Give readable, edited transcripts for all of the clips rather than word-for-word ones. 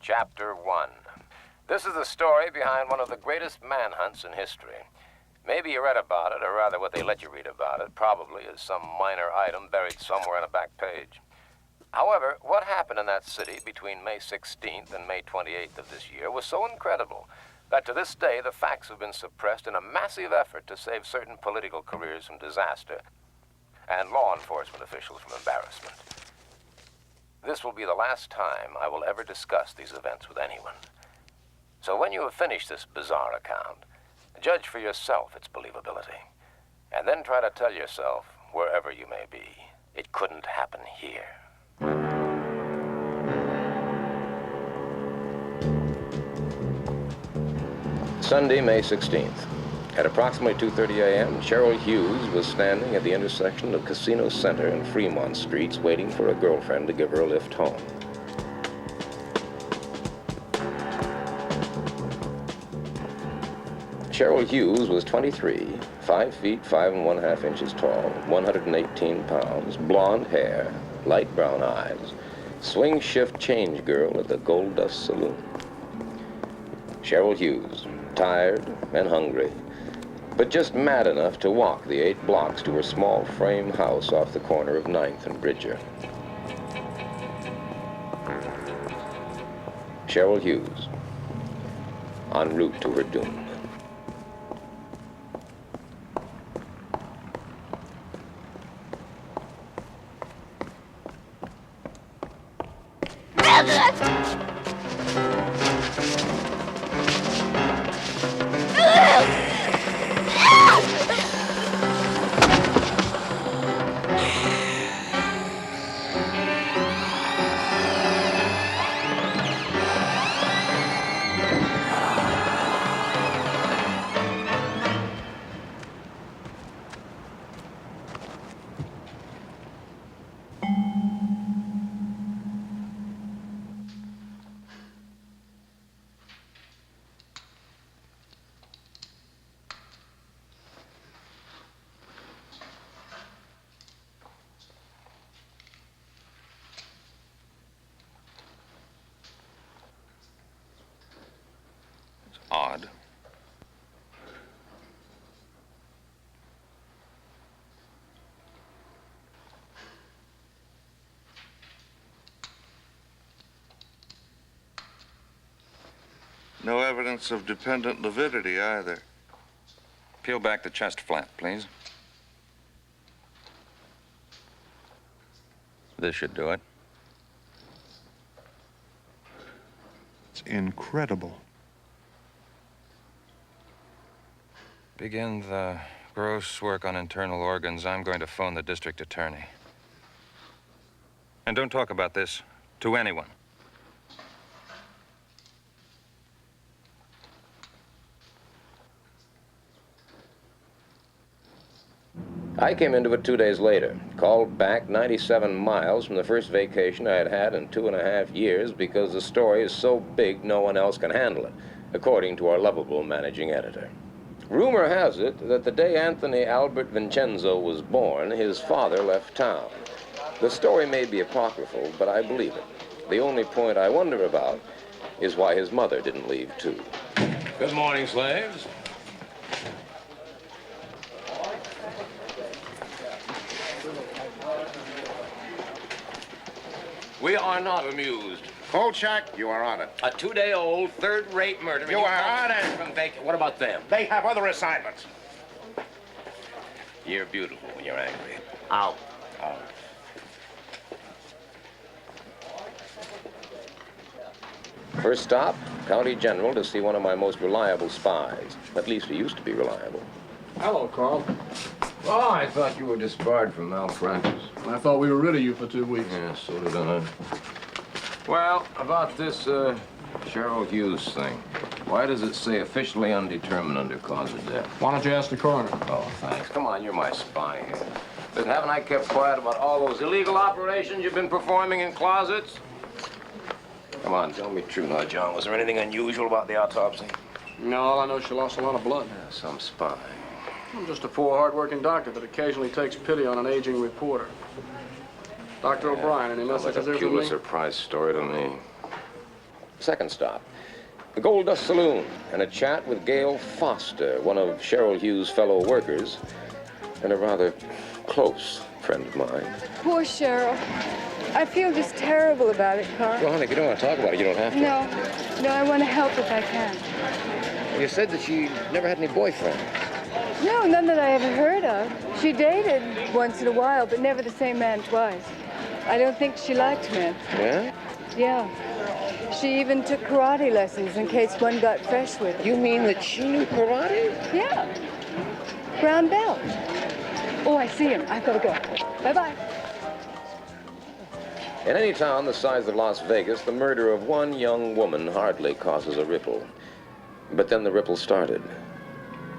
Chapter 1. This is the story behind one of the greatest manhunts in history. Maybe you read about it, or rather what they let you read about it, probably as some minor item buried somewhere on a back page. However, what happened in that city between May 16th and May 28th of this year was so incredible that to this day the facts have been suppressed in a massive effort to save certain political careers from disaster and law enforcement officials from embarrassment. This will be the last time I will ever discuss these events with anyone. So when you have finished this bizarre account, judge for yourself its believability, and then try to tell yourself, wherever you may be, it couldn't happen here. Sunday, May 16th. At approximately 2:30 a.m., Cheryl Hughes was standing at the intersection of Casino Center and Fremont Streets waiting for a girlfriend to give her a lift home. Cheryl Hughes was 23, 5 feet 5 1/2 inches tall, 118 pounds, blonde hair, light brown eyes, swing shift change girl at the Gold Dust Saloon. Cheryl Hughes, tired and hungry, but just mad enough to walk the 8 blocks to her small frame house off the corner of 9th and Bridger. Cheryl Hughes, en route to her doom. Odd. No evidence of dependent lividity either. Peel back the chest flap, please. This should do it. It's incredible. Begin the gross work on internal organs. I'm going to phone the district attorney. And don't talk about this to anyone. I came into it 2 days later, called back 97 miles from the first vacation I had had in 2.5 years because the story is so big no one else can handle it, according to our lovable managing editor. Rumor has it that the day Anthony Albert Vincenzo was born, his father left town. The story may be apocryphal, but I believe it. The only point I wonder about is why his mother didn't leave too. Good morning, slaves. We are not amused. Kolchak, you are on it. A 2-day-old, third-rate murder. You are on it. From what about them? They have other assignments. You're beautiful when you're angry. Out. Out. First stop, County General to see one of my most reliable spies. At least he used to be reliable. Hello, Carl. Oh, I thought you were disbarred from malpractice. I thought we were rid of you for 2 weeks. Yeah, so did I. Well, about this, Cheryl Hughes thing. Why does it say officially undetermined under cause of death? Why don't you ask the coroner? Oh, thanks. Come on, you're my spy here. Listen, haven't I kept quiet about all those illegal operations you've been performing in closets? Come on, tell me true now, John. Was there anything unusual about the autopsy? No, all I know is she lost a lot of blood. Yeah, some spy. I'm just a poor, hard-working doctor that occasionally takes pity on an aging reporter. Dr. O'Brien, any messages there That's a for Cuba me? surprise story to me. Second stop, the Gold Dust Saloon, and a chat with Gail Foster, one of Cheryl Hughes' fellow workers, and a rather close friend of mine. Poor Cheryl. I feel just terrible about it, Carl. Well, honey, if you don't want to talk about it, you don't have to. No, I want to help if I can. You said that she never had any boyfriends. No, none that I ever heard of. She dated once in a while, but never the same man twice. I don't think she liked men. Yeah? Yeah. She even took karate lessons in case one got fresh with her. You mean that she knew karate? Yeah. Brown belt. Oh, I see him. I've got to go. Bye-bye. In any town the size of Las Vegas, the murder of one young woman hardly causes a ripple. But then the ripple started.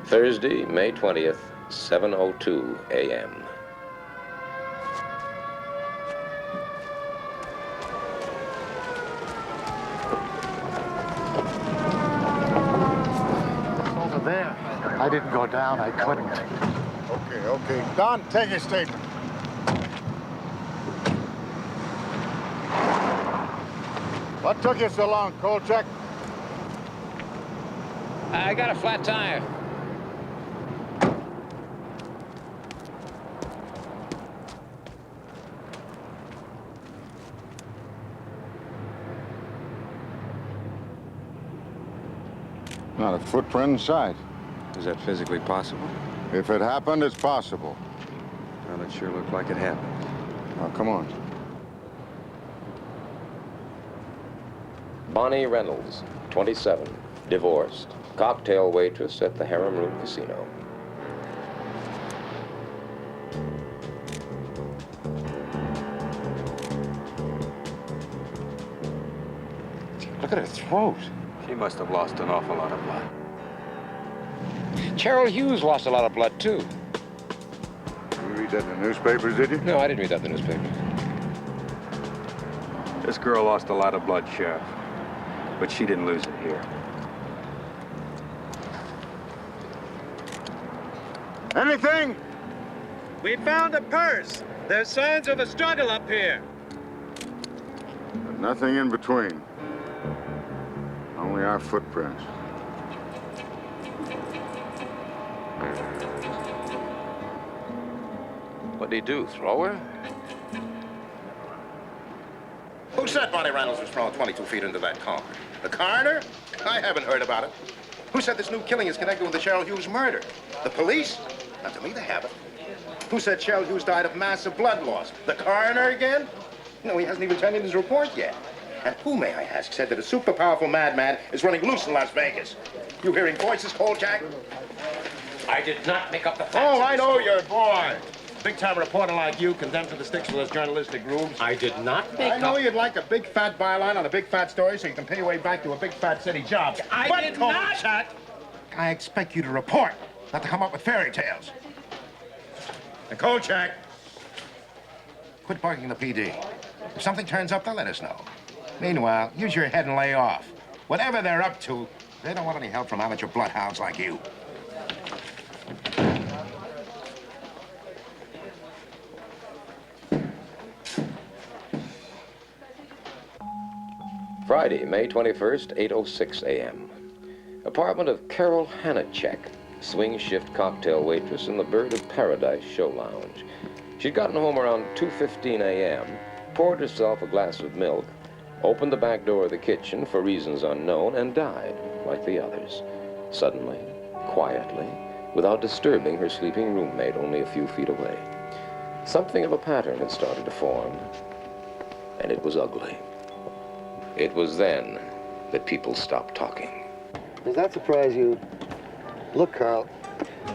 Thursday, May 20th, 7:02 a.m. Over there. I didn't go down. I couldn't. Okay. Don, take your statement. What took you so long, Kolchak? I got a flat tire. Not a footprint in sight. Is that physically possible? If it happened, it's possible. Well, it sure looked like it happened. Now, come on. Bonnie Reynolds, 27, divorced, cocktail waitress at the Harem Room Casino. Look at her throat. She must have lost an awful lot of blood. Cheryl Hughes lost a lot of blood, too. You read that in the newspapers, did you? No, I didn't read that in the newspaper. This girl lost a lot of blood, Sheriff. But she didn't lose it here. Anything? We found a purse. There's signs of a struggle up here. But nothing in between. Only our footprints. What'd he do, throw her? Who said Bonnie Reynolds was thrown 22 feet into that car? The coroner? I haven't heard about it. Who said this new killing is connected with the Cheryl Hughes murder? The police? Not to me, they haven't. Who said Cheryl Hughes died of massive blood loss? The coroner again? No, he hasn't even turned in his report yet. And who, may I ask, said that a super powerful madman is running loose in Las Vegas? You hearing voices, Kolchak? I did not make up the facts. Oh, I know your boy. Big-time reporter like you, condemned to the sticks for those journalistic grooves. I did not make I know up... you'd like a big fat byline on a big fat story so you can pay your way back to a big fat city job. I did not- Kolchak, I expect you to report, not to come up with fairy tales. And Kolchak, quit barking the PD. If something turns up, they'll let us know. Meanwhile, use your head and lay off. Whatever they're up to, they don't want any help from amateur bloodhounds like you. Friday, May 21st, 8:06 a.m. Apartment of Carol Hanachek, swing shift cocktail waitress in the Bird of Paradise show lounge. She'd gotten home around 2:15 a.m., poured herself a glass of milk, opened the back door of the kitchen for reasons unknown, and died like the others. Suddenly, quietly, without disturbing her sleeping roommate only a few feet away. Something of a pattern had started to form, and it was ugly. It was then that people stopped talking. Does that surprise you? Look, Carl,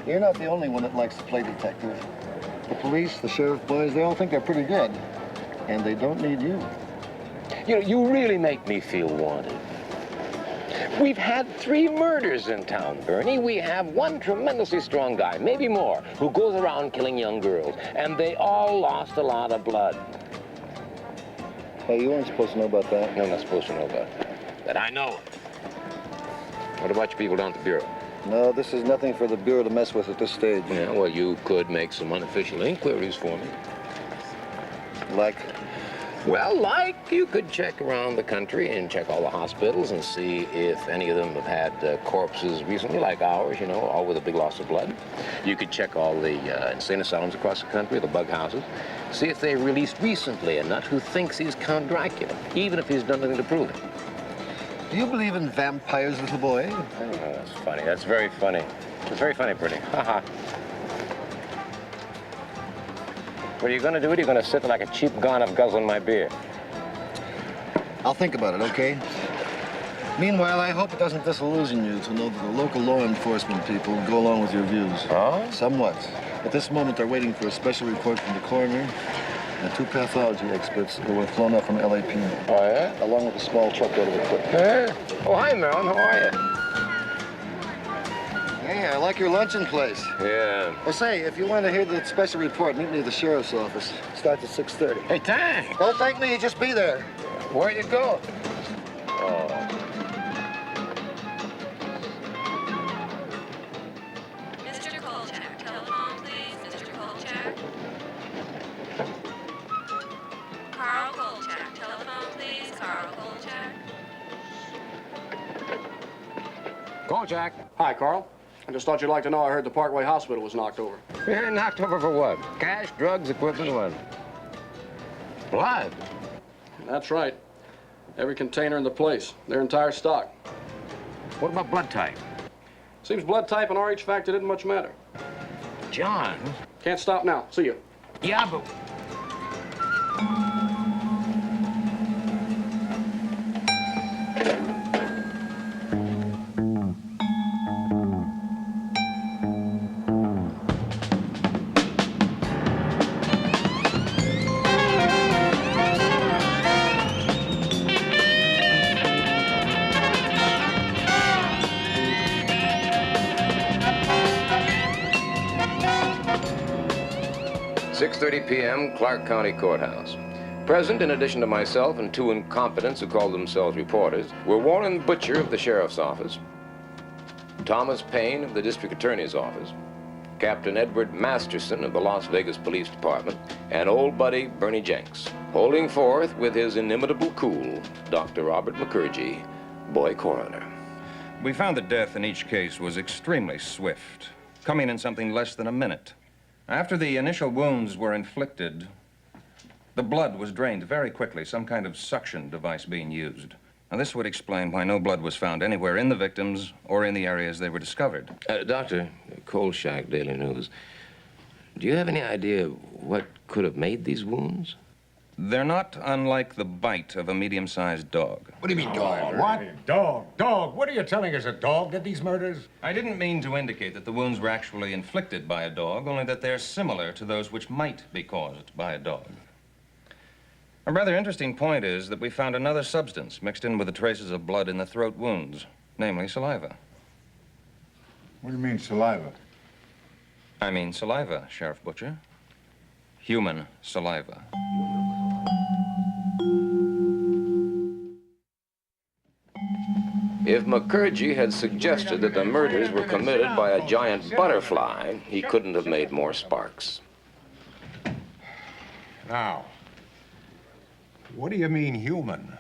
you're not the only one that likes to play detective. The police, the sheriff boys, they all think they're pretty good. And they don't need you. You know, you really make me feel wanted. We've had 3 murders in town, Bernie. We have one tremendously strong guy, maybe more, who goes around killing young girls. And they all lost a lot of blood. Hey, you weren't supposed to know about that. No, I'm not supposed to know about it. That I know it. What about your people down at the Bureau? No, this is nothing for the Bureau to mess with at this stage. Yeah, well, you could make some unofficial inquiries for me. Like? Well, like, you could check around the country and check all the hospitals and see if any of them have had corpses recently, like ours, you know, all with a big loss of blood. You could check all the insane asylums across the country, the bug houses, see if they released recently a nut who thinks he's Count Dracula, even if he's done nothing to prove it. Do you believe in vampires, little boy? Oh, that's funny. That's very funny. It's very funny, Bertie. Ha-ha. What are you going to do? Are you going to sit there like a cheap gonoph guzzling my beer? I'll think about it, okay? Meanwhile, I hope it doesn't disillusion you to know that the local law enforcement people go along with your views. Oh? Somewhat. At this moment, they're waiting for a special report from the coroner and 2 pathology experts who were flown up from LAPD. Oh, yeah? Along with a small truckload of equipment. Hey. Oh, hi, Marilyn. How are you? Hey, I like your luncheon place. Yeah. Well, say, if you want to hear the special report, meet me at the sheriff's office. Starts at 6:30. Hey, thanks. Don't thank me, just be there. Where you go? Oh. Mr. Kolchak, telephone, please. Mr. Kolchak. Carl Kolchak, telephone, please. Carl Kolchak. Kolchak. Hi, Carl. I just thought you'd like to know I heard the Parkway Hospital was knocked over. Yeah, knocked over for what? Cash, drugs, equipment, what? Blood? That's right. Every container in the place, their entire stock. What about blood type? Seems blood type and RH factor didn't much matter. John. Can't stop now. See you. Yeah, but... .30 p.m., Clark County Courthouse. Present, in addition to myself and 2 incompetents who called themselves reporters, were Warren Butcher of the Sheriff's Office, Thomas Payne of the District Attorney's Office, Captain Edward Masterson of the Las Vegas Police Department, and old buddy Bernie Jenks, holding forth with his inimitable cool, Dr. Robert McCurgy, boy coroner. We found that death in each case was extremely swift, coming in something less than a minute. After the initial wounds were inflicted, the blood was drained very quickly, some kind of suction device being used. Now, this would explain why no blood was found anywhere in the victims or in the areas they were discovered. Doctor, Kolchak, Daily News, do you have any idea what could have made these wounds? They're not unlike the bite of a medium-sized dog. What do you mean, dog? What? Dog. What are you telling us? A dog did these murders? I didn't mean to indicate that the wounds were actually inflicted by a dog, only that they're similar to those which might be caused by a dog. A rather interesting point is that we found another substance mixed in with the traces of blood in the throat wounds, namely saliva. What do you mean, saliva? I mean saliva, Sheriff Butcher. Human saliva. If McCurgy had suggested that the murders were committed by a giant butterfly, he couldn't have made more sparks. Now, what do you mean human?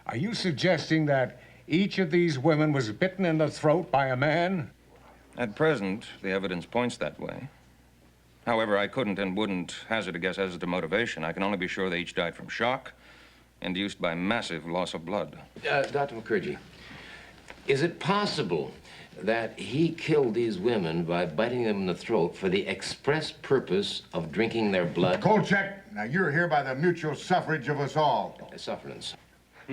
Are you suggesting that each of these women was bitten in the throat by a man? At present, the evidence points that way. However, I couldn't and wouldn't hazard a guess as to motivation. I can only be sure they each died from shock, induced by massive loss of blood. Dr. McCurgy, is it possible that he killed these women by biting them in the throat for the express purpose of drinking their blood? Kolchak, now you're here by the mutual suffrage of us all. Sufferance.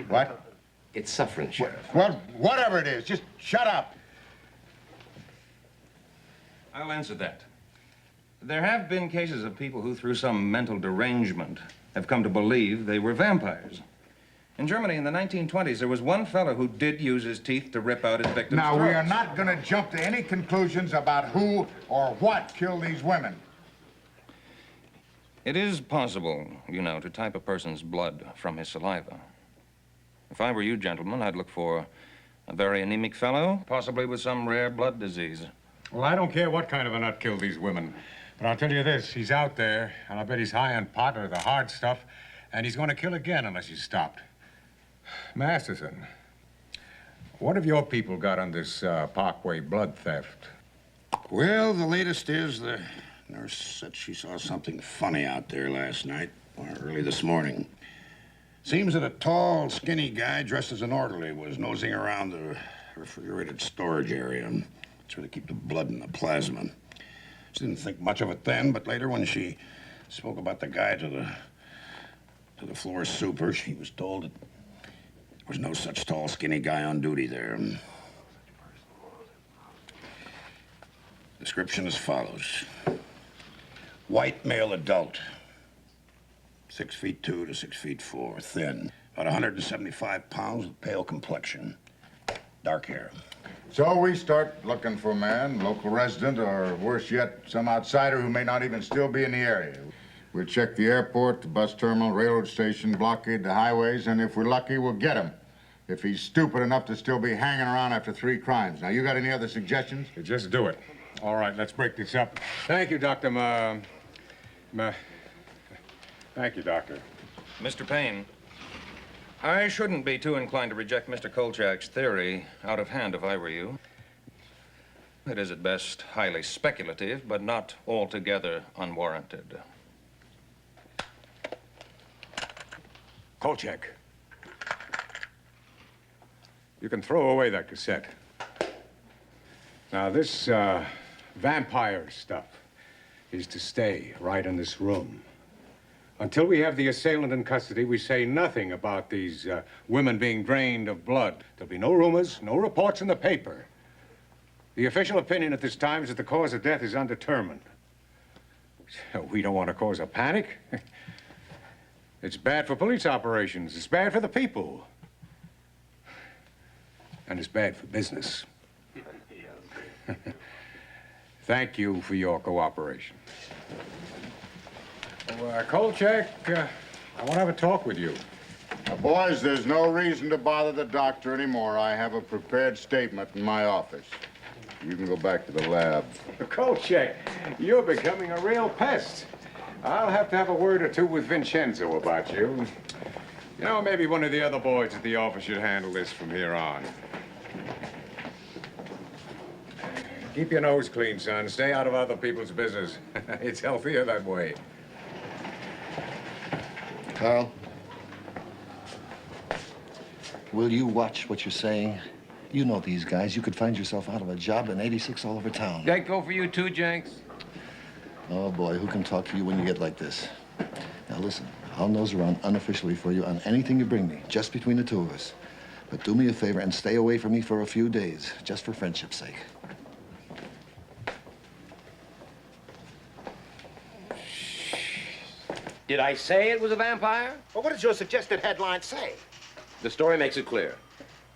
What? It's sufferance, Sheriff. Well, whatever it is, just shut up. I'll answer that. There have been cases of people who, through some mental derangement, have come to believe they were vampires. In Germany in the 1920s, there was one fellow who did use his teeth to rip out his victims' Now, we are throats. not going to jump to any conclusions about who or what killed these women. It is possible, you know, to type a person's blood from his saliva. If I were you, gentlemen, I'd look for a very anemic fellow, possibly with some rare blood disease. Well, I don't care what kind of a nut killed these women. But I'll tell you this, he's out there, and I bet he's high on pot or the hard stuff, And he's going to kill again unless he's stopped. Masterson, what have your people got on this Parkway blood theft? Well, the latest is the nurse said she saw something funny out there last night, or early this morning. Seems that a tall, skinny guy dressed as an orderly was nosing around the refrigerated storage area. That's where they keep the blood and the plasma. She didn't think much of it then, but later when she spoke about the guy to the floor super, she was told that there was no such tall, skinny guy on duty there. Description as follows. White male adult, 6'2" to 6'4", thin, about 175 pounds with pale complexion, dark hair. So we start looking for a man, local resident, or worse yet, some outsider who may not even still be in the area. We'll check the airport, the bus terminal, railroad station, blockade the highways, and if we're lucky, we'll get him. If he's stupid enough to still be hanging around after 3 crimes. Now, you got any other suggestions? Just do it. All right, let's break this up. Thank you, Dr. Thank you, Doctor. Mr. Payne, I shouldn't be too inclined to reject Mr. Kolchak's theory out of hand if I were you. It is at best highly speculative, but not altogether unwarranted. Kolchak, you can throw away that cassette. Now, this vampire stuff is to stay right in this room. Until we have the assailant in custody, we say nothing about these women being drained of blood. There'll be no rumors, no reports in the paper. The official opinion at this time is that the cause of death is undetermined. We don't want to cause a panic. It's bad for police operations. It's bad for the people. And it's bad for business. Thank you for your cooperation. Kolchak, I want to have a talk with you. Now, boys, there's no reason to bother the doctor anymore. I have a prepared statement in my office. You can go back to the lab. Kolchak, you're becoming a real pest. I'll have to have a word or two with Vincenzo about you. You know, maybe one of the other boys at the office should handle this from here on. Keep your nose clean, son. Stay out of other people's business. It's healthier that way. Carl, will you watch what you're saying? You know these guys. You could find yourself out of a job in 86 all over town. That go for you too, Jenks? Oh, boy, who can talk to you when you get like this? Now, listen, I'll nose around unofficially for you on anything you bring me, just between the two of us. But do me a favor and stay away from me for a few days, just for friendship's sake. Did I say it was a vampire? Well, what does your suggested headline say? The story makes it clear.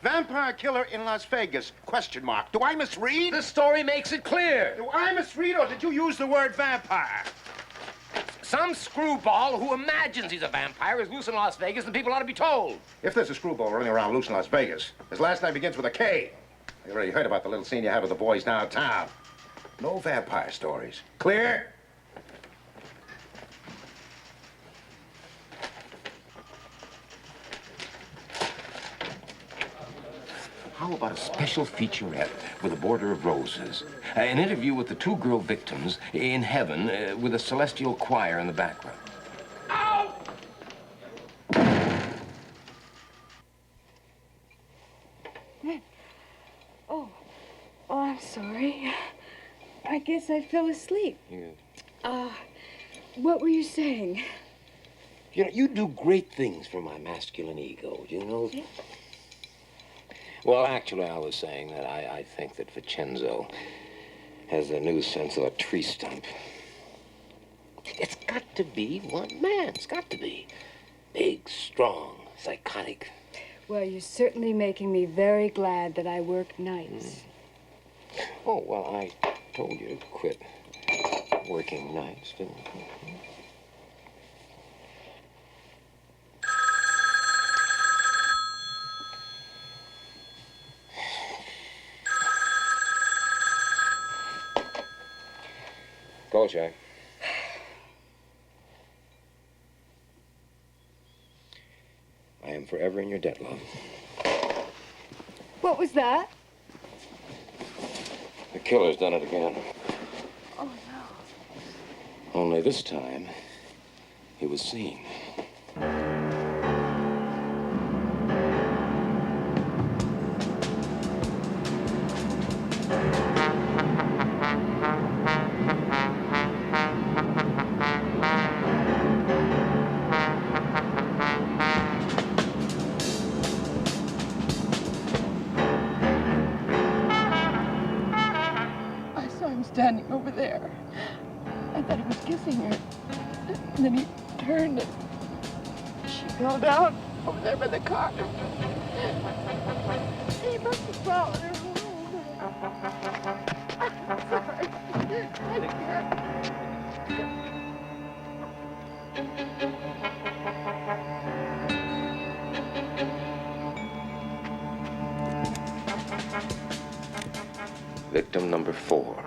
Vampire killer in Las Vegas, question mark. Do I misread? The story makes it clear. Do I misread, or did you use the word vampire? Some screwball who imagines he's a vampire is loose in Las Vegas, and people ought to be told. If there's a screwball running around loose in Las Vegas, his last name begins with a K. You already heard about the little scene you had with the boys downtown. No vampire stories. Clear? How about a special featurette with a border of roses? An interview with the 2 girl victims in heaven with a celestial choir in the background. Ow! Oh, I'm sorry. I guess I fell asleep. What were you saying? You know, you do great things for my masculine ego, you know? Yeah. Well, actually, I was saying that I think that Vincenzo has a new sense of a tree stump. It's got to be one man. It's got to be. Big, strong, psychotic. Well, you're certainly making me very glad that I work nights. Oh, well, I told you to quit working nights, didn't I? Kolchak. forever in your debt, love. What was that? The killer's done it again. Oh, no. Only this time, he was seen. I saw him standing over there. I thought he was kissing her. And then he turned and she fell down over there by the car. He must have followed her home. I'm sorry. I can't. Victim number 4.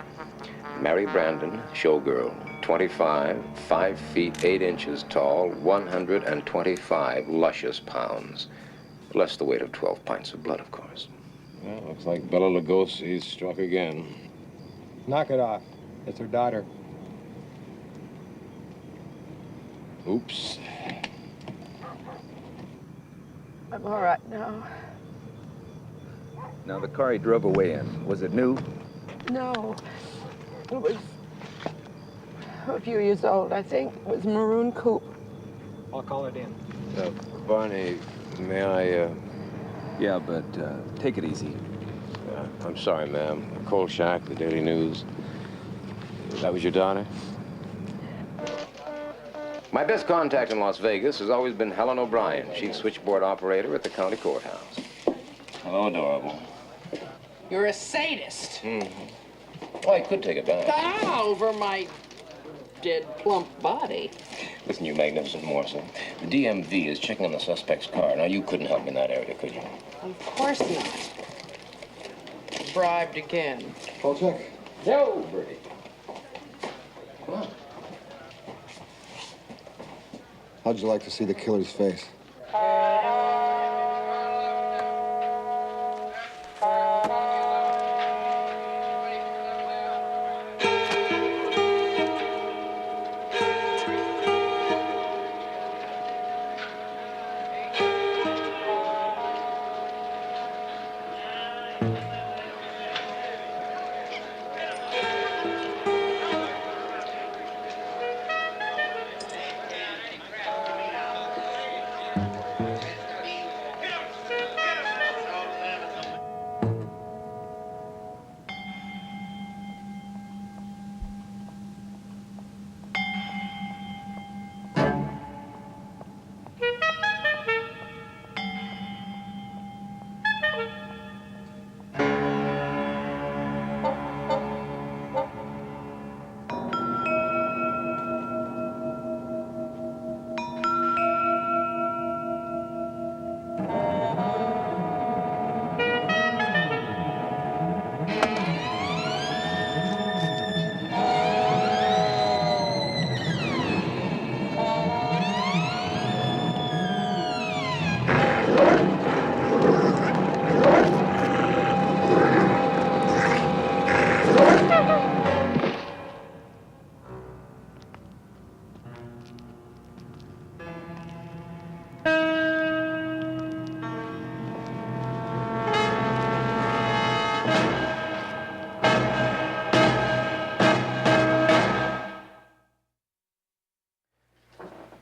Mary Brandon, showgirl, 25, 5 feet 8 inches tall, 125 luscious pounds. Less the weight of 12 pints of blood, of course. Well, looks like Bela Lugosi's struck again. Knock it off. It's her daughter. Oops. I'm all right now. Now, the car he drove away in, was it new? No. It was a few years old, I think. It was a maroon coupe. I'll call it in. Barney, may I, Yeah, but take it easy. I'm sorry, ma'am. Kolchak, the Daily News. That was your daughter? My best contact in Las Vegas has always been Helen O'Brien, chief switchboard operator at the county courthouse. Hello, adorable. You're a sadist. Oh, I could take it back. Over my dead, plump body. Listen, you magnificent morsel. The DMV is checking on the suspect's car. Now, you couldn't help me in that area, could you? Of course not. Bribed again. Kolchak? No, Bertie. Come on. How'd you like to see the killer's face?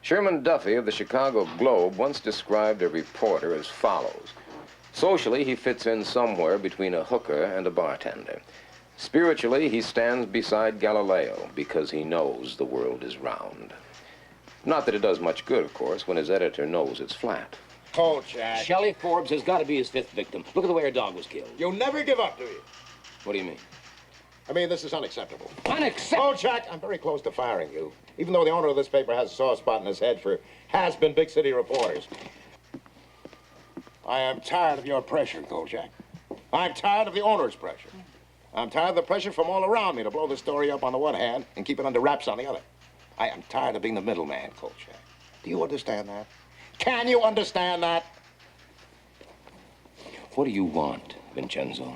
Sherman Duffy of the Chicago Globe once described a reporter as follows. Socially, he fits in somewhere between a hooker and a bartender. Spiritually, he stands beside Galileo because he knows the world is round. Not that it does much good, of course, when his editor knows it's flat. Kolchak. Shelley Forbes has got to be his 5th victim. Look at the way her dog was killed. You'll never give up, do you? What do you mean? I mean, this is unacceptable. Unacceptable? Kolchak, I'm very close to firing you, even though the owner of this paper has a sore spot in his head for has-been big city reporters. I am tired of your pressure, Kolchak. I'm tired of the owner's pressure. I'm tired of the pressure from all around me to blow the story up on the one hand and keep it under wraps on the other. I am tired of being the middleman, Kolchak. Do you understand that? Can you understand that? What do you want, Vincenzo?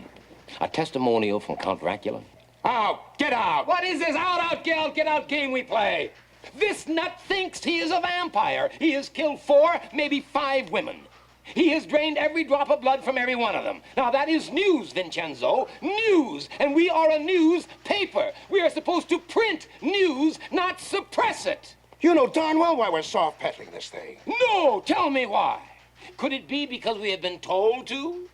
A testimonial from Count Dracula? Out! Get out! What is this get out game we play? This nut thinks he is a vampire. He has killed 4, maybe 5 women. He has drained every drop of blood from every one of them. Now, that is news, Vincenzo. News. And we are a newspaper. We are supposed to print news, not suppress it. You know darn well why we're soft peddling this thing. No, tell me why. Could it be because we have been told to?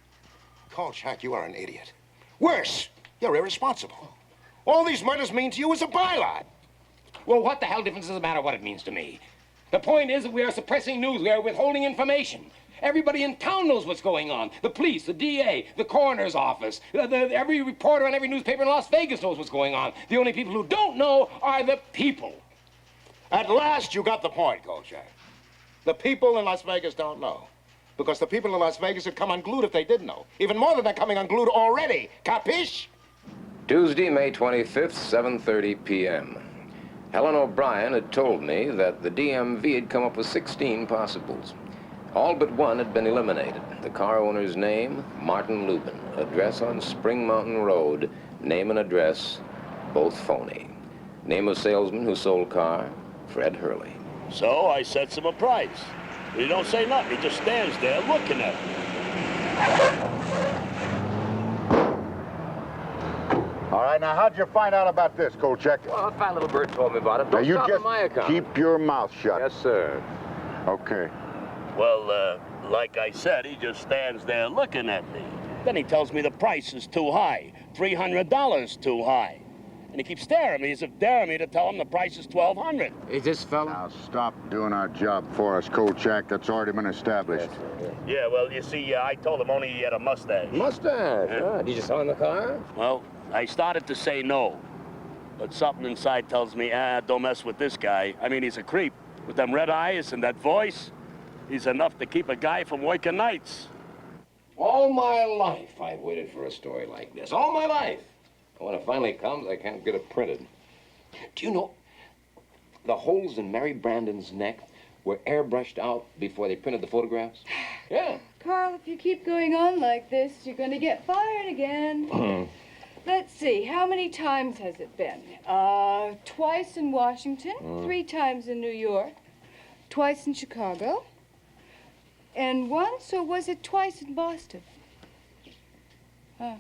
Kolchak, you are an idiot. Worse, you're irresponsible. All these murders mean to you is a byline. Well, what the hell difference does it matter what it means to me? The point is that we are suppressing news. We are withholding information. Everybody in town knows what's going on. The police, the DA, the coroner's office, every reporter on every newspaper in Las Vegas knows what's going on. The only people who don't know are the people. At last, you got the point, Kolchak. The people in Las Vegas don't know. Because the people in Las Vegas would come unglued if they did know. Even more than they're coming unglued already. Capiche? Tuesday, May 25th, 7:30 p.m. Helen O'Brien had told me that the DMV had come up with 16 possibles. All but one had been eliminated. The car owner's name, Martin Lubin. Address on Spring Mountain Road. Name and address, both phony. Name of salesman who sold car, Fred Hurley. So I sets him a price. He don't say nothing. He just stands there looking at me. All right, now, how'd you find out about this, Kolchak? Well, a fat little bird told me about it. Now, Don't you stop just on my account. keep your mouth shut. Yes, sir. Okay. Well, like I said, he just stands there looking at me. Then he tells me the price is too high, $300 too high. And he keeps staring at me as if daring me to tell him the price is $1,200. Is this fella? Now, stop doing our job for us, Kolchak. That's already been established. Yes, Yeah, well, you see, I told him only he had a mustache. Mustache? Ah, did you sell him the car? Well, I started to say no. But something inside tells me, don't mess with this guy. I mean, he's a creep. With them red eyes and that voice, he's enough to keep a guy from working nights. All my life, I've waited for a story like this. All my life. And when it finally comes, I can't get it printed. Do you know, the holes in Mary Brandon's neck were airbrushed out before they printed the photographs? Yeah. Carl, if you keep going on like this, you're going to get fired again. Let's see, how many times has it been? Twice in Washington, 3 times in New York, twice in Chicago, and once, or was it twice in Boston? Huh.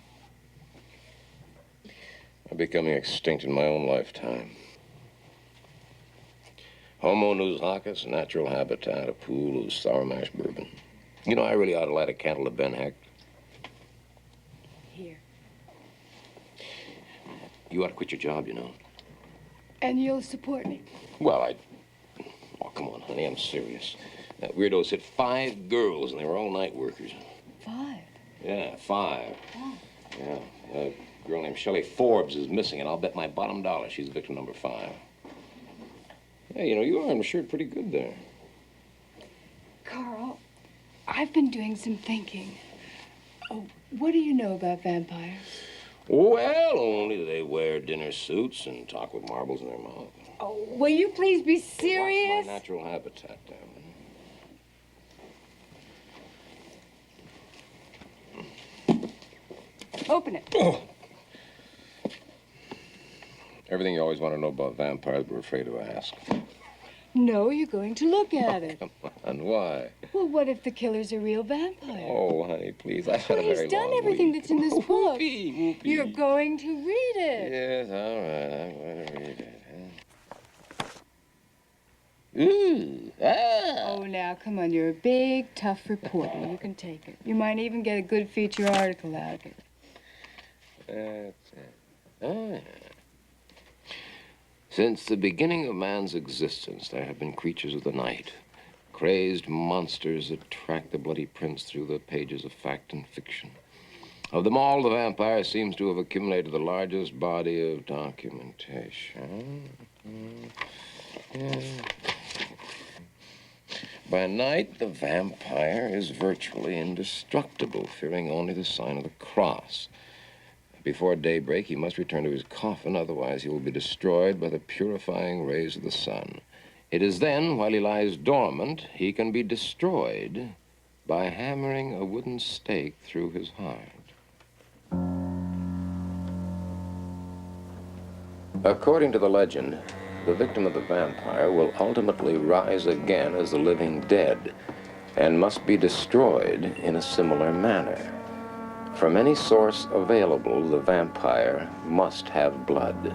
I'm becoming extinct in my own lifetime. Homo nous hocus, natural habitat, a pool of sour mash bourbon. You know, I really ought to light a candle to Ben Heck. Here. You ought to quit your job, you know. And you'll support me? Well, Oh, come on, honey, I'm serious. That weirdo's hit 5 girls, and they were all night workers. 5? Yeah, 5. Oh. Yeah, a girl named Shelley Forbes is missing, and I'll bet my bottom dollar she's victim number 5. Yeah, you know, you are, I'm sure, pretty good there. Carl, I've been doing some thinking. Oh, what do you know about vampires? Well, only they wear dinner suits and talk with marbles in their mouth. Oh, will you please be serious? Watch my natural habitat, damn it. Open it. Oh. Everything you always want to know about vampires, but we're afraid to ask. No, you're going to look at it. Come on, why? Well, what if the killer's a real vampire? Oh, honey, please. I've had Well, a very he's done long everything week. that's in this book. Whoopee. You're going to read it. Yes, all right. I'm going to read it. Ooh, ah. Oh, now, come on. You're a big, tough reporter. You can take it. You might even get a good feature article out of it. That's it. Ah. Since the beginning of man's existence, there have been creatures of the night, crazed monsters that track the bloody prints through the pages of fact and fiction. Of them all, the vampire seems to have accumulated the largest body of documentation. Yeah. By night, the vampire is virtually indestructible, fearing only the sign of the cross. Before daybreak, he must return to his coffin, otherwise he will be destroyed by the purifying rays of the sun. It is then, while he lies dormant, he can be destroyed by hammering a wooden stake through his heart. According to the legend, the victim of the vampire will ultimately rise again as the living dead and must be destroyed in a similar manner. From any source available, the vampire must have blood.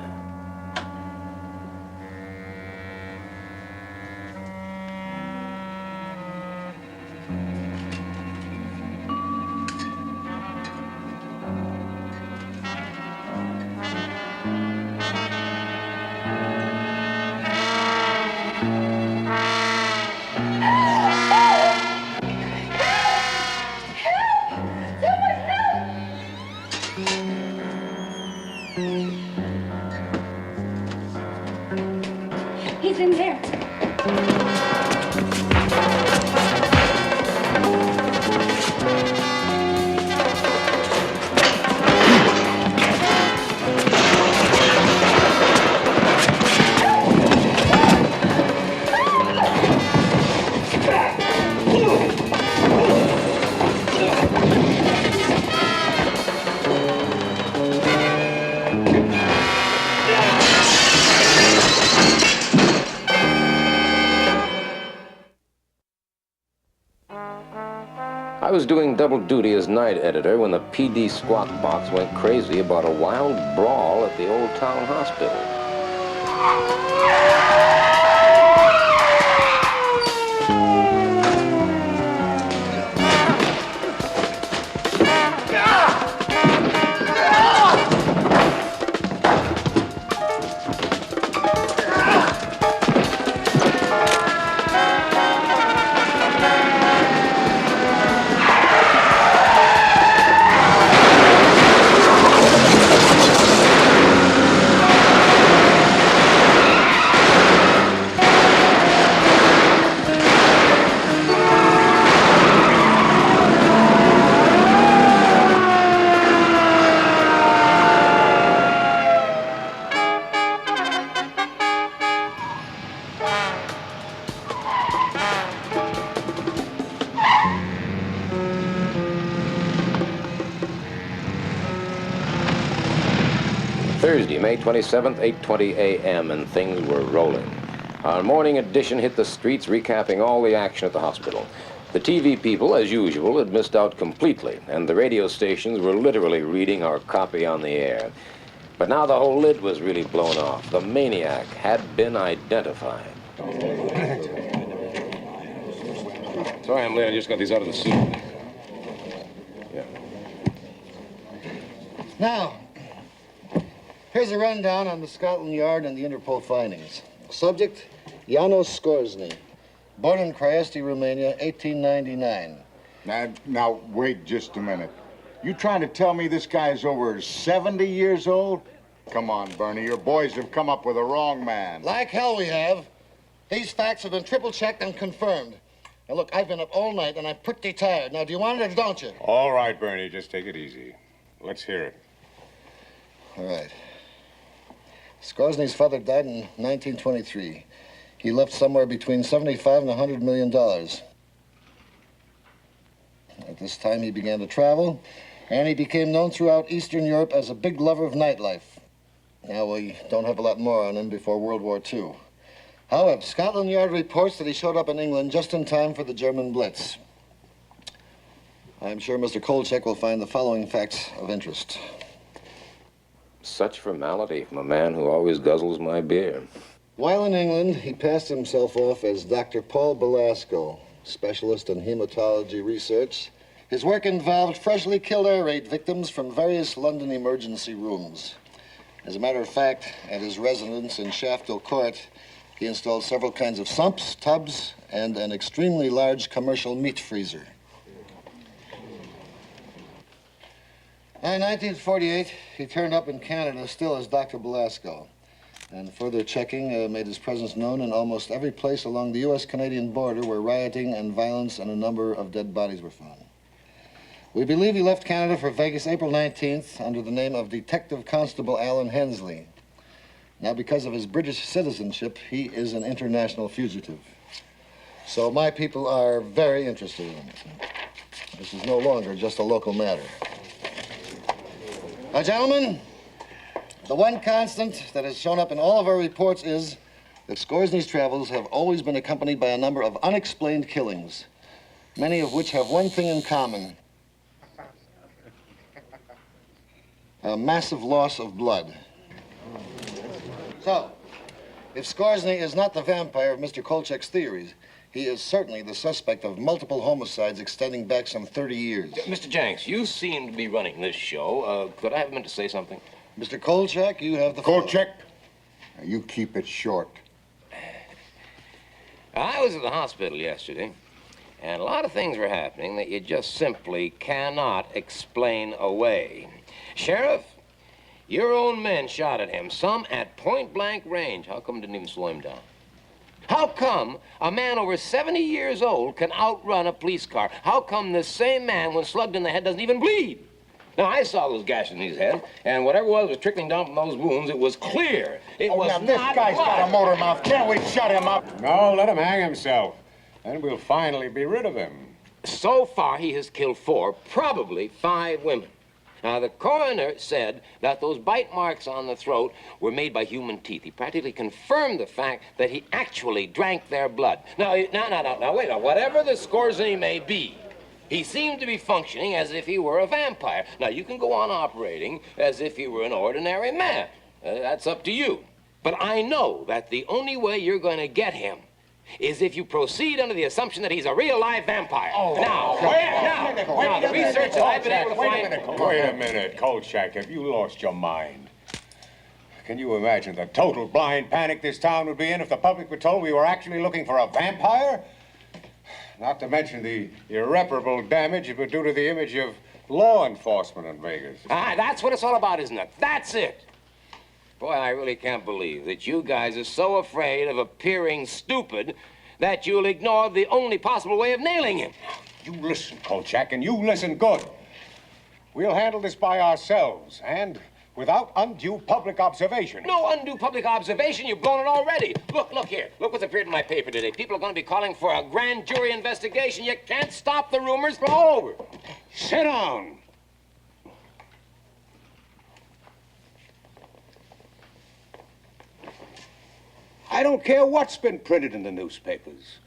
He's in there. I was doing double duty as night editor when the PD squawk box went crazy about a wild brawl at the Old Town Hospital. Thursday, May 27th, 8:20 a.m., and things were rolling. Our morning edition hit the streets, recapping all the action at the hospital. The TV people, as usual, had missed out completely, and the radio stations were literally reading our copy on the air. But now the whole lid was really blown off. The maniac had been identified. Sorry I'm late. I just got these out of the suit. Yeah. Now, here's a rundown on the Scotland Yard and the Interpol findings. Subject, Janos Skorzny. Born in Craiesti, Romania, 1899. Now, wait just a minute. You trying to tell me this guy's over 70 years old? Come on, Bernie, your boys have come up with a wrong man. Like hell we have. These facts have been triple-checked and confirmed. Now, look, I've been up all night, and I'm pretty tired. Now, do you want it or don't you? All right, Bernie, just take it easy. Let's hear it. All right. Skorzny's father died in 1923. He left somewhere between $75 and $100 million. At this time, he began to travel, and he became known throughout Eastern Europe as a big lover of nightlife. Now, we don't have a lot more on him before World War II. However, Scotland Yard reports that he showed up in England just in time for the German Blitz. I'm sure Mr. Kolchak will find the following facts of interest. Such formality from a man who always guzzles my beer. While in England, he passed himself off as Dr. Paul Belasco, specialist in hematology research. His work involved freshly killed air raid victims from various London emergency rooms. As a matter of fact, at his residence in Shafto Court, he installed several kinds of sumps, tubs, and an extremely large commercial meat freezer. In 1948, he turned up in Canada still as Dr. Belasco, and further checking made his presence known in almost every place along the U.S.-Canadian border where rioting and violence and a number of dead bodies were found. We believe he left Canada for Vegas April 19th under the name of Detective Constable Alan Hensley. Now, because of his British citizenship, he is an international fugitive. So my people are very interested in it. This is no longer just a local matter. Now, gentlemen, the one constant that has shown up in all of our reports is that Scoresny's travels have always been accompanied by a number of unexplained killings, many of which have one thing in common: a massive loss of blood. So, if Scoresny is not the vampire of Mr. Kolchak's theories, he is certainly the suspect of multiple homicides extending back some 30 years. Mr. Jenks, you seem to be running this show. Could I have a minute to say something? Mr. Kolchak, you have the Kolchak? Now, you keep it short. I was at the hospital yesterday, and a lot of things were happening that you just simply cannot explain away. Sheriff, your own men shot at him, some at point-blank range. How come it didn't even slow him down? How come a man over 70 years old can outrun a police car? How come this same man, when slugged in the head, doesn't even bleed? Now, I saw those gashes in his head, and whatever was trickling down from those wounds, it was clear. It was now, not this guy's blood. got a motor mouth. Can't we shut him up? No, let him hang himself. Then we'll finally be rid of him. So far, he has killed 4, probably 5 women. Now, the coroner said that those bite marks on the throat were made by human teeth. He practically confirmed the fact that he actually drank their blood. Now, wait, now, whatever the Scoresny may be, he seemed to be functioning as if he were a vampire. Now, you can go on operating as if he were an ordinary man. That's up to you. But I know that the only way you're going to get him is if you proceed under the assumption that he's a real live vampire. Now, the research that I've been able to find... Wait a minute, Kolchak. Have you lost your mind? Can you imagine the total blind panic this town would be in if the public were told we were actually looking for a vampire? Not to mention the irreparable damage it would do to the image of law enforcement in Vegas. That's what it's all about, isn't it? That's it. Boy, I really can't believe that you guys are so afraid of appearing stupid that you'll ignore the only possible way of nailing him. You listen, Kolchak, and you listen good. We'll handle this by ourselves, and without undue public observation. No undue public observation. You've blown it already. Look here. Look what's appeared in my paper today. People are going to be calling for a grand jury investigation. You can't stop the rumors from all over. Sit down. I don't care what's been printed in the newspapers.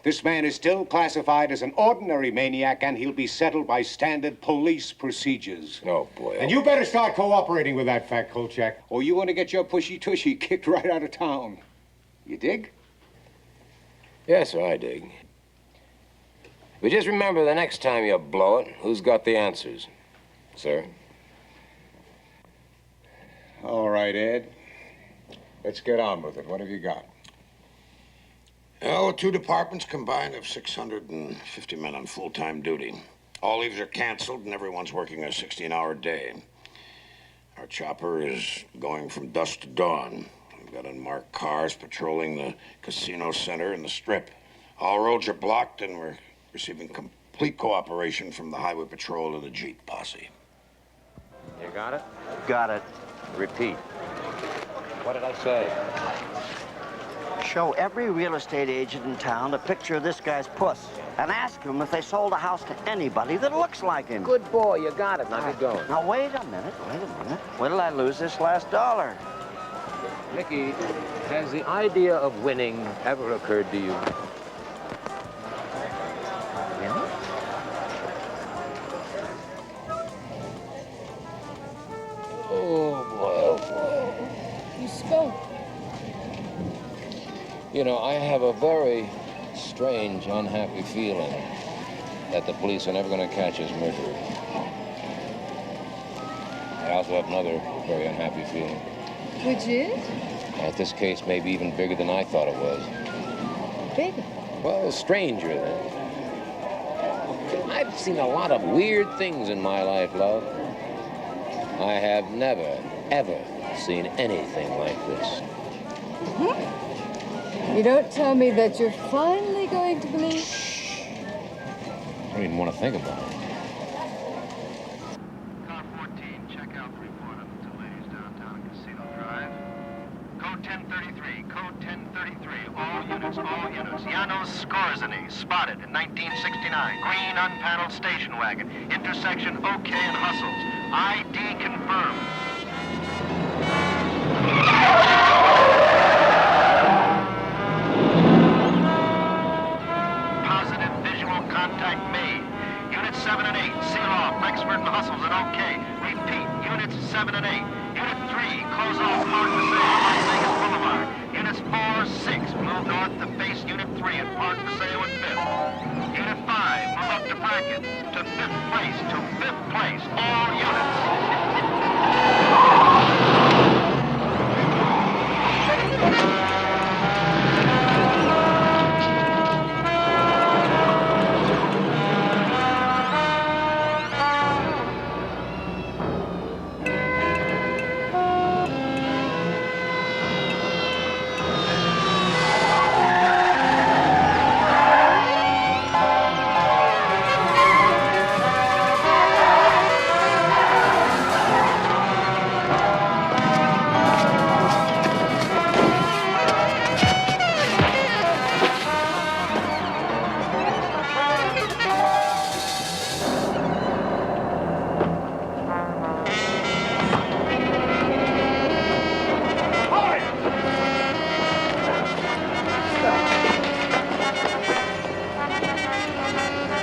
This man is still classified as an ordinary maniac, and he'll be settled by standard police procedures. Oh, boy. And you better start cooperating with that fact, Kolchak, or you want to get your pushy-tushy kicked right out of town. You dig? Yes, sir, I dig. But just remember, the next time you blow it, who's got the answers, sir? All right, Ed. Let's get on with it. What have you got? Well, 2 departments combined have 650 men on full-time duty. All leaves are canceled, and everyone's working a 16-hour day. Our chopper is going from dusk to dawn. We've got unmarked cars patrolling the casino center and the strip. All roads are blocked, and we're receiving complete cooperation from the highway patrol and the Jeep posse. You got it? Got it. Repeat. What did I say? Show every real estate agent in town a picture of this guy's puss and ask them if they sold a house to anybody that looks like him. Good boy, you got it. Now get going. Now, wait a minute. When did I lose this last dollar? Mickey, has the idea of winning ever occurred to you? Really? Oh, boy. You spoke. You know, I have a very strange, unhappy feeling that the police are never going to catch his murderer. I also have another very unhappy feeling. Which is? That this case may be even bigger than I thought it was. Bigger? Well, stranger than. I've seen a lot of weird things in my life, love. I have never, ever seen anything like this. You don't tell me that you're finally going to believe? I don't even want to think about it. Car 14, check out the report on the 2 ladies downtown Casino Drive. Code 1033, code 1033, all units, Janos Skorzeny, spotted in 1969. Green unpaneled station wagon, intersection OK and Hustles. ID confirmed. Positive visual contact made. Units 7 and 8, seal off, Rexford and Hustles and OK. Repeat, units 7 and 8. Unit 3, close off Park Paseo, Las Vegas Boulevard. Units 4, 6, move north to face Unit 3 at Park Paseo and 5th. Unit 5, move up to Bracken, to 5th place, all units.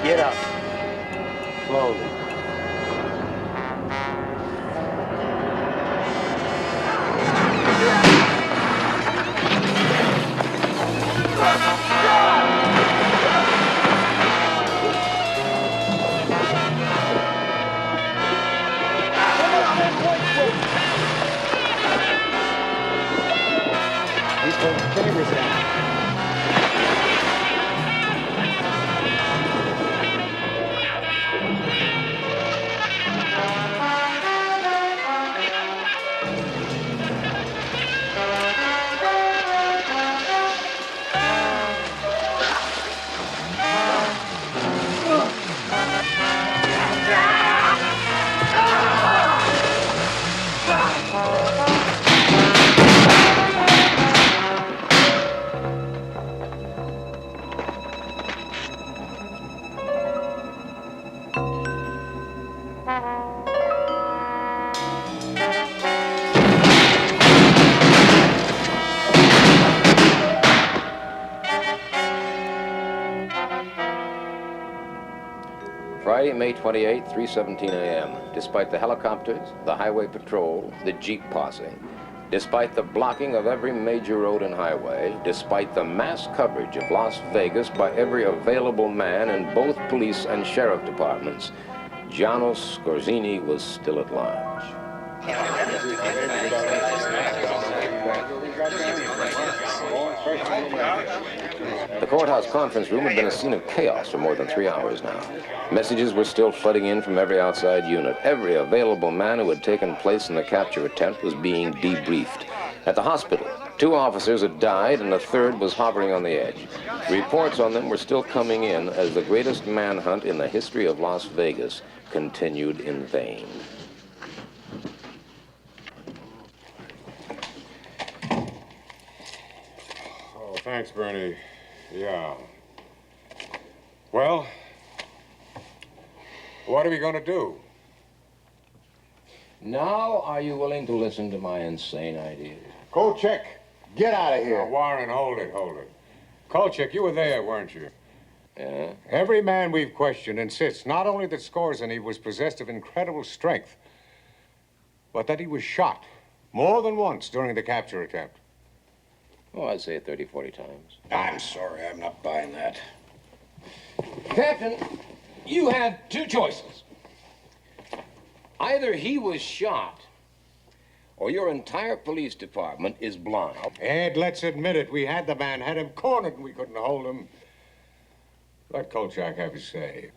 Get up. Slowly. He's putting the cameras down. Friday, May 28, 3:17 a.m. Despite the helicopters, the highway patrol, the Jeep posse, despite the blocking of every major road and highway, despite the mass coverage of Las Vegas by every available man in both police and sheriff departments, Janos Skorzeny was still at large. The courthouse conference room had been a scene of chaos for more than 3 hours now. Messages were still flooding in from every outside unit. Every available man who had taken place in the capture attempt was being debriefed. At the hospital, 2 officers had died and a third was hovering on the edge. Reports on them were still coming in as the greatest manhunt in the history of Las Vegas continued in vain. Oh, thanks, Bernie. Yeah. Well, what are we going to do? Now, are you willing to listen to my insane ideas? Kolchak, get out of here. Now, Warren, hold it. Kolchak, you were there, weren't you? Yeah? Every man we've questioned insists not only that Skorzeny was possessed of incredible strength, but that he was shot more than once during the capture attempt. Oh, I'd say it 30, 40 times. I'm sorry, I'm not buying that. Captain, you have 2 choices. Either he was shot, or your entire police department is blind. Ed, let's admit it. We had the man, had him cornered, and we couldn't hold him. Let Kolchak have his say.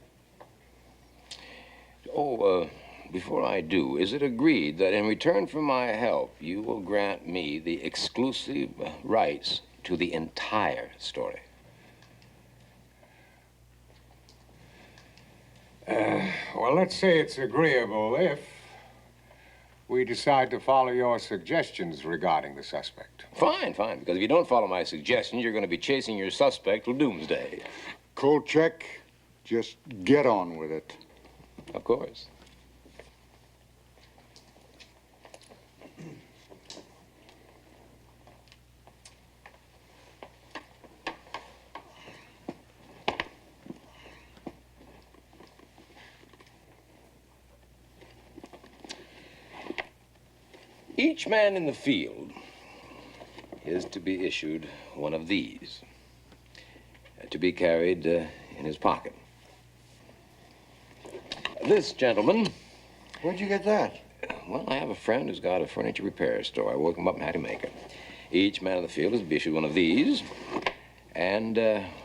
Before I do, is it agreed that in return for my help, you will grant me the exclusive rights to the entire story? Well, let's say it's agreeable if we decide to follow your suggestions regarding the suspect? Fine, fine, because if you don't follow my suggestions, you're going to be chasing your suspect till doomsday. Kolchak, just get on with it. Of course. Each man in the field is to be issued one of these, to be carried in his pocket. This gentleman... Where'd you get that? Well, I have a friend who's got a furniture repair store. I woke him up and had him make it. Each man in the field is to be issued one of these and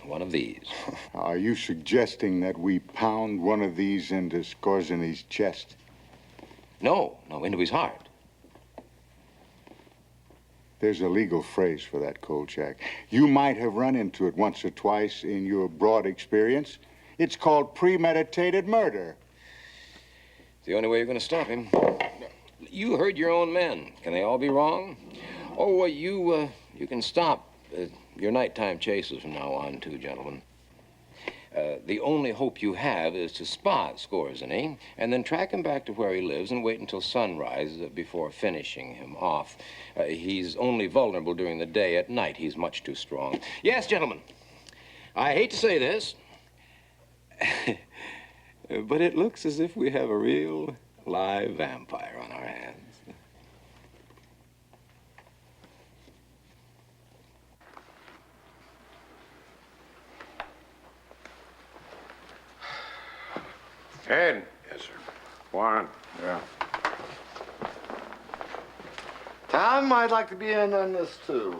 one of these. Are you suggesting that we pound one of these into Skorzeny's chest? No, into his heart. There's a legal phrase for that, Kolchak. You might have run into it once or twice in your broad experience. It's called premeditated murder. It's the only way you're going to stop him. You heard your own men. Can they all be wrong? Oh, you can stop your nighttime chases from now on, too, gentlemen. The only hope you have is to spot Skorzeny and then track him back to where he lives and wait until sunrise before finishing him off. He's only vulnerable during the day. At night, he's much too strong. Yes, gentlemen, I hate to say this, but it looks as if we have a real live vampire on our hands. Ed. Yes, sir. Warren. Yeah. Tom, I'd like to be in on this, too.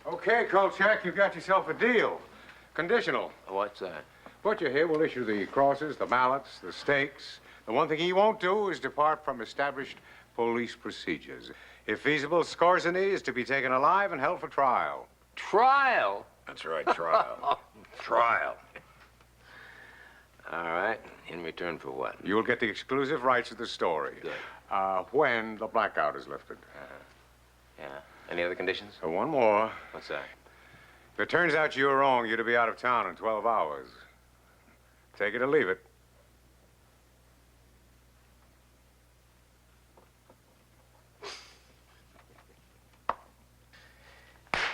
Okay, Kolchak, you've got yourself a deal. Conditional. What's that? Butcher here will issue the crosses, the mallets, the stakes. The one thing he won't do is depart from established police procedures. If feasible, Skorzeny is to be taken alive and held for trial. Trial? That's right, trial. Trial. All right. In return for what? You'll get the exclusive rights of the story. Good. When the blackout is lifted. Yeah. Any other conditions? One more. What's that? If it turns out you're wrong, you're to be out of town in 12 hours. Take it or leave it.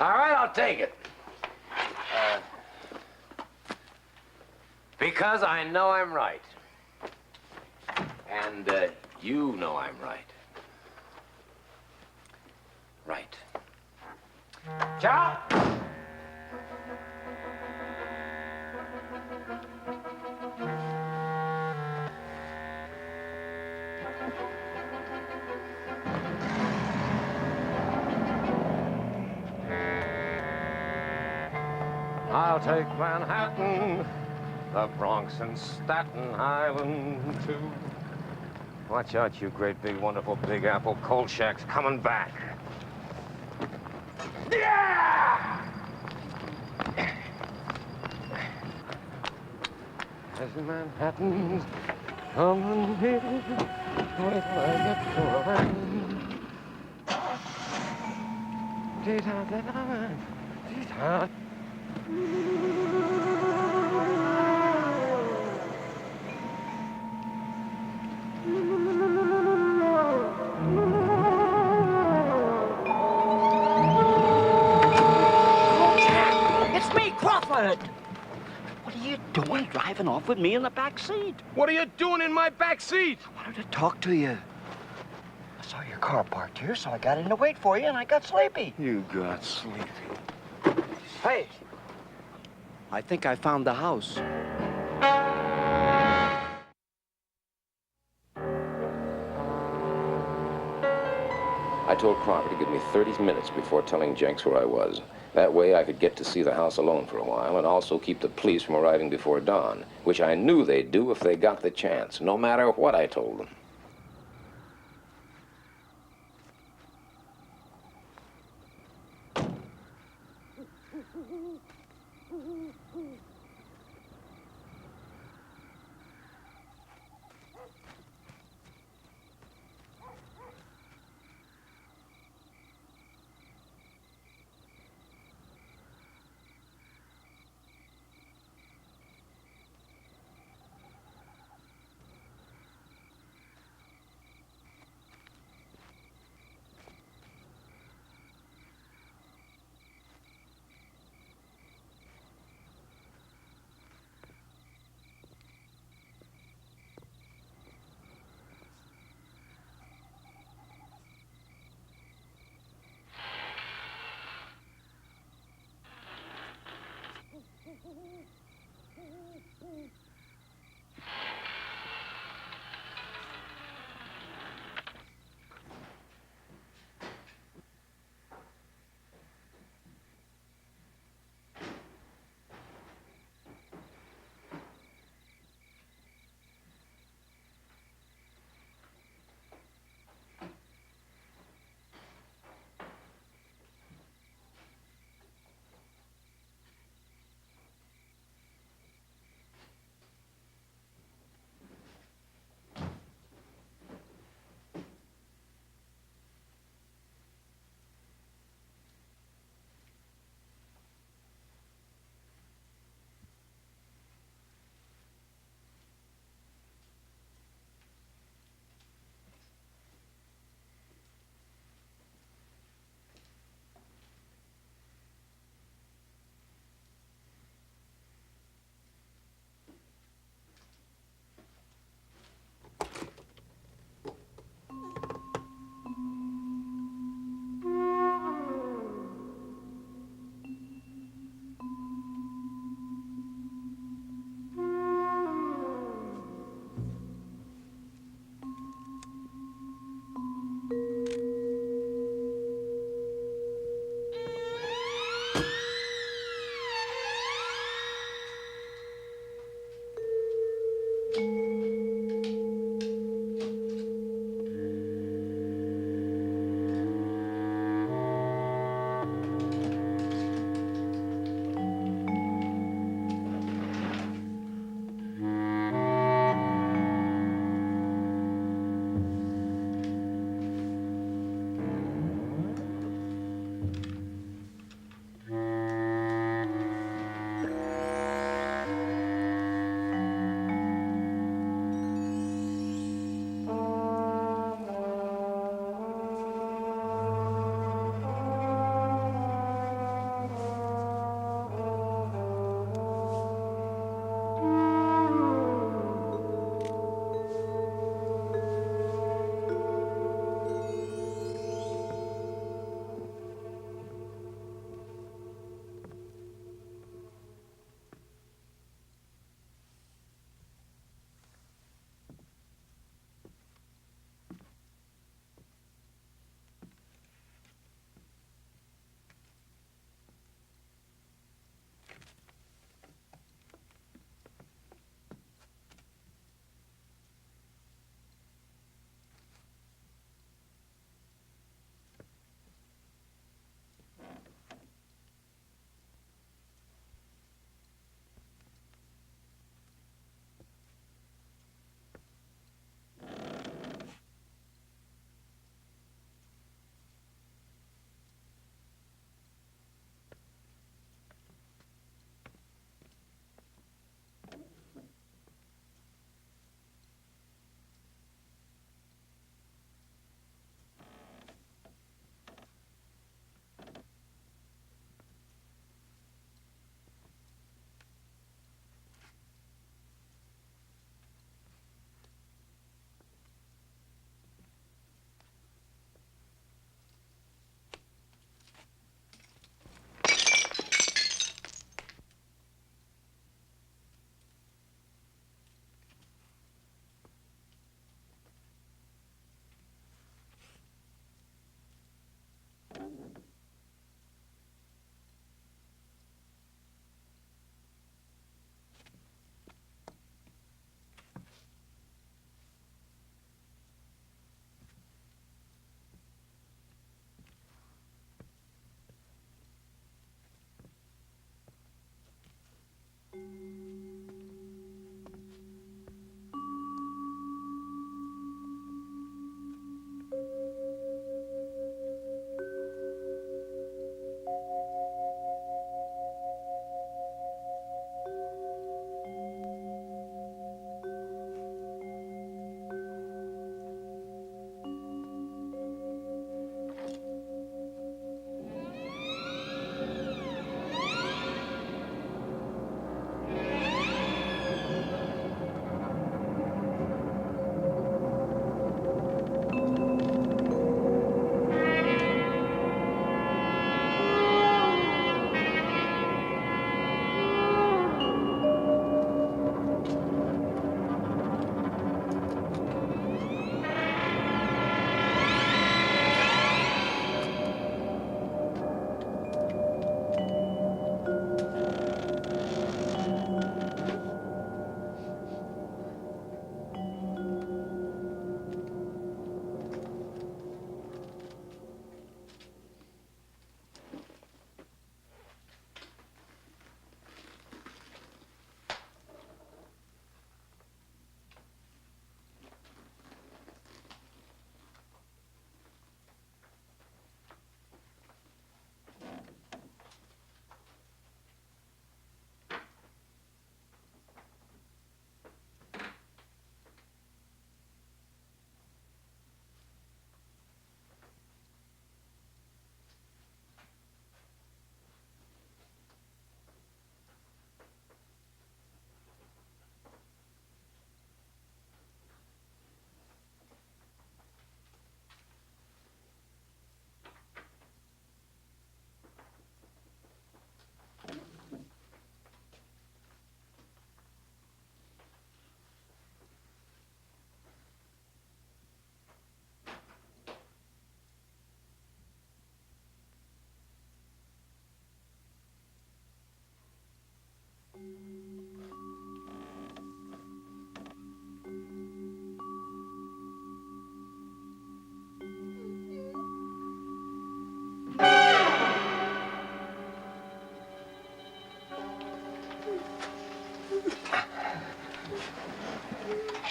All right, I'll take it. Because I know I'm right. And you know I'm right. Right. Ciao! I'll take Manhattan, the Bronx and Staten Island, too. Watch out, you great big wonderful Big Apple. Kolchak's coming back. Yeah! There's Manhattan's coming here. Wait till I get to land. It's me, Crawford. What are you doing driving off with me in the back seat? What are you doing in my back seat? I wanted to talk to you. I saw your car parked here, so I got in to wait for you, and I got sleepy. You got sleepy. Hey, I think I found the house. I told Crawford to give me 30 minutes before telling Jenks where I was. That way I could get to see the house alone for a while and also keep the police from arriving before dawn, which I knew they'd do if they got the chance, no matter what I told them.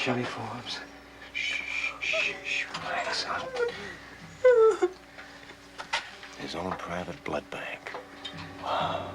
Chevy Forbes. Shh, relax, son. His own private blood bank. Wow.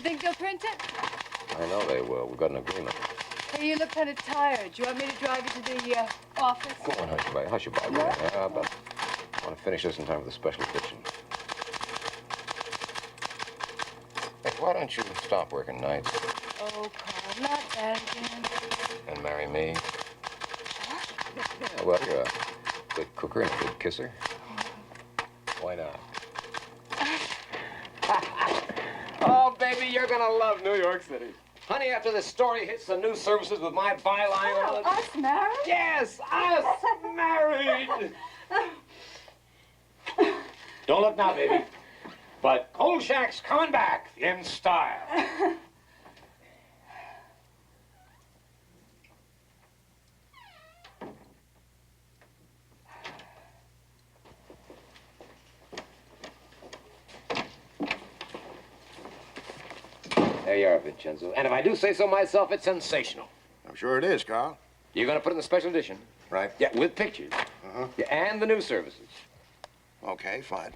think they'll print it? I know they will. We've got an agreement. Hey, you look kind of tired. Do you want me to drive you to the office? Go on, hush about. Hush about. Yeah, but I want to finish this in time for the special edition. Hey, why don't you stop working nights Oh, Carl, not that again. and marry me? Yeah, well, you're a good cooker and a good kisser. Why not? Oh, baby, you're gonna love New York City. Honey, after this story hits the news services with my byline... Oh, us married? Yes, us married! Don't look now, baby. But Kolchak's coming back in style. There you are, Vincenzo. And if I do say so myself, it's sensational. I'm sure it is, Carl. You're going to put it in the special edition. Right. Yeah, with pictures. Uh-huh. Yeah, and the news services. Okay, fine.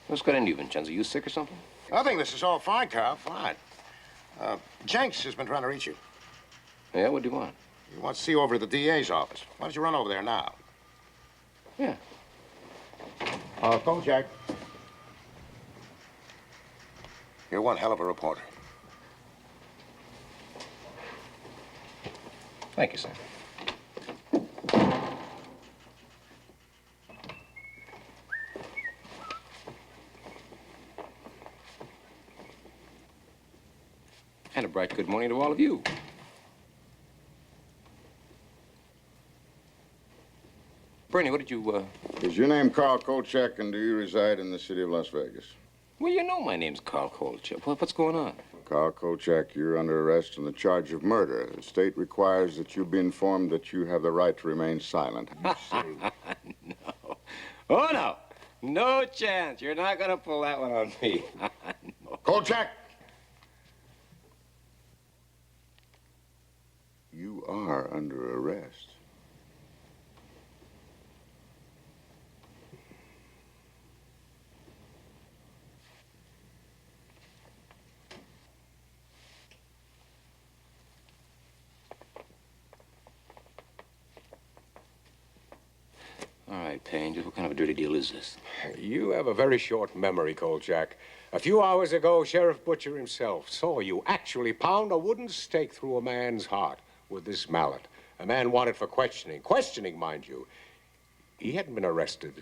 What's got into you, Vincenzo? You sick or something? I think this is all fine, Carl. Fine. Jenks has been trying to reach you. Yeah, what do you want? He wants to see you over at the DA's office. Why don't you run over there now? Yeah. Kolchak. You're one hell of a reporter. Thank you, sir. And a bright good morning to all of you. Bernie, what did you, Is your name Carl Kolchak, and do you reside in the city of Las Vegas? Well, you know my name's Carl Kolchak. What's going on? Carl Kolchak, you're under arrest on the charge of murder. The state requires that you be informed that you have the right to remain silent. No. Oh, no. No chance. You're not going to pull that one on me. No. Kolchak! You are under arrest. All right, Payne, just what kind of a dirty deal is this? You have a very short memory, Kolchak. A few hours ago, Sheriff Butcher himself saw you actually pound a wooden stake through a man's heart with this mallet. A man wanted for questioning. Questioning, mind you. He hadn't been arrested.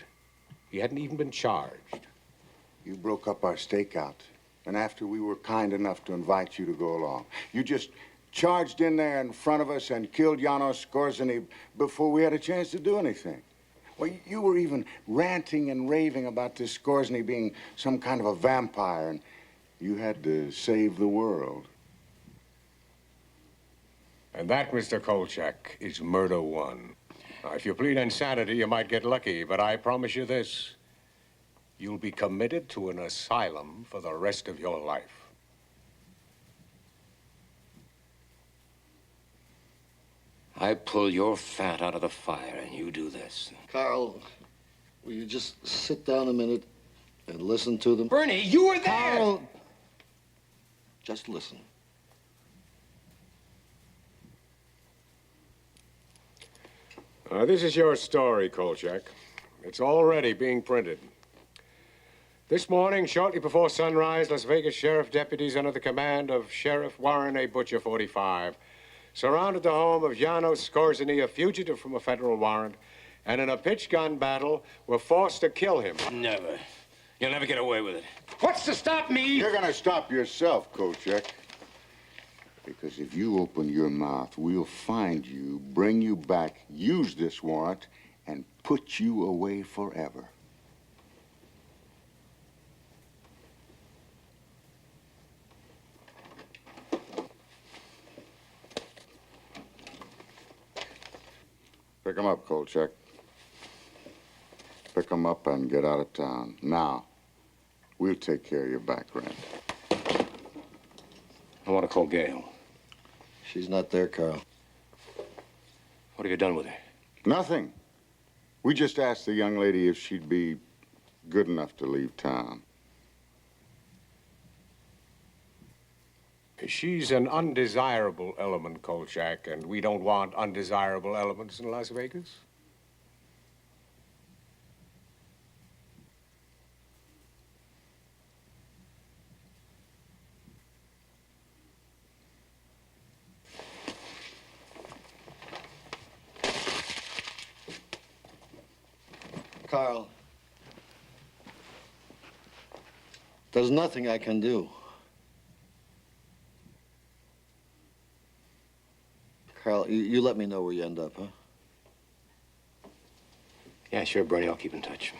He hadn't even been charged. You broke up our stakeout, and after we were kind enough to invite you to go along, you just charged in there in front of us and killed Janos Skorzeny before we had a chance to do anything. Well, you were even ranting and raving about this Skorzeny being some kind of a vampire, and you had to save the world. And that, Mr. Kolchak, is murder one. Now, if you plead insanity, you might get lucky, but I promise you this. You'll be committed to an asylum for the rest of your life. I pull your fat out of the fire, and you do this. Carl, will you just sit down a minute and listen to them? Bernie, you were there! Carl, just listen. This is your story, Kolchak. It's already being printed. This morning, shortly before sunrise, Las Vegas Sheriff deputies under the command of Sheriff Warren A. Butcher, 45, surrounded the home of Janos Skorzeny, a fugitive from a federal warrant, and in a pitch-gun battle were forced to kill him. Never. You'll never get away with it. What's to stop me? You're gonna stop yourself, Kolchak. Because if you open your mouth, we'll find you, bring you back, use this warrant, and put you away forever. Pick him up, Kolchak. Pick him up and get out of town. Now, we'll take care of your back rent. I want to call Gail. She's not there, Carl. What have you done with her? Nothing. We just asked the young lady if she'd be good enough to leave town. She's an undesirable element, Kolchak, and we don't want undesirable elements in Las Vegas. Carl, there's nothing I can do. Carl, you let me know where you end up, huh? Yeah, sure, Bernie. I'll keep in touch.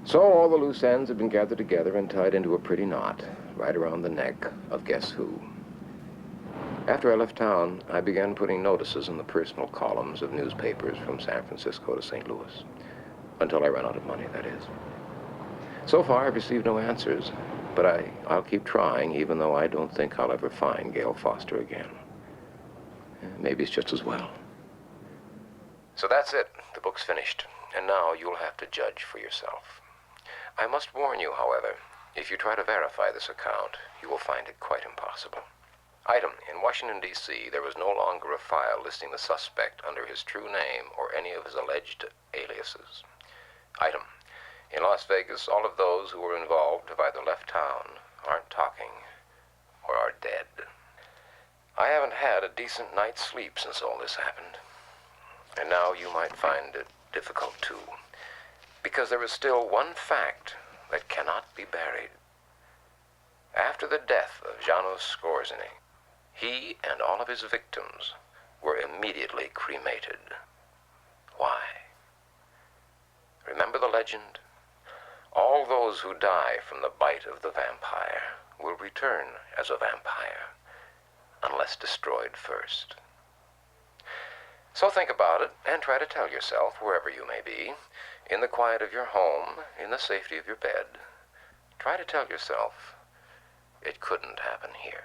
So all the loose ends have been gathered together and tied into a pretty knot right around the neck of guess who. After I left town, I began putting notices in the personal columns of newspapers from San Francisco to St. Louis. Until I ran out of money, that is. So far, I've received no answers, but I'll keep trying, even though I don't think I'll ever find Gail Foster again. Maybe it's just as well. So that's it. The book's finished, and now you'll have to judge for yourself. I must warn you, however, if you try to verify this account, you will find it quite impossible. Item, in Washington, D.C., there is no longer a file listing the suspect under his true name or any of his alleged aliases. Item, in Las Vegas, all of those who were involved have either left town, aren't talking, or are dead. I haven't had a decent night's sleep since all this happened. And now you might find it difficult, too. Because there is still one fact that cannot be buried. After the death of Janos Skorzeny, he and all of his victims were immediately cremated. Why? Remember the legend? All those who die from the bite of the vampire will return as a vampire, unless destroyed first. So think about it and try to tell yourself, wherever you may be, in the quiet of your home, in the safety of your bed, try to tell yourself, it couldn't happen here.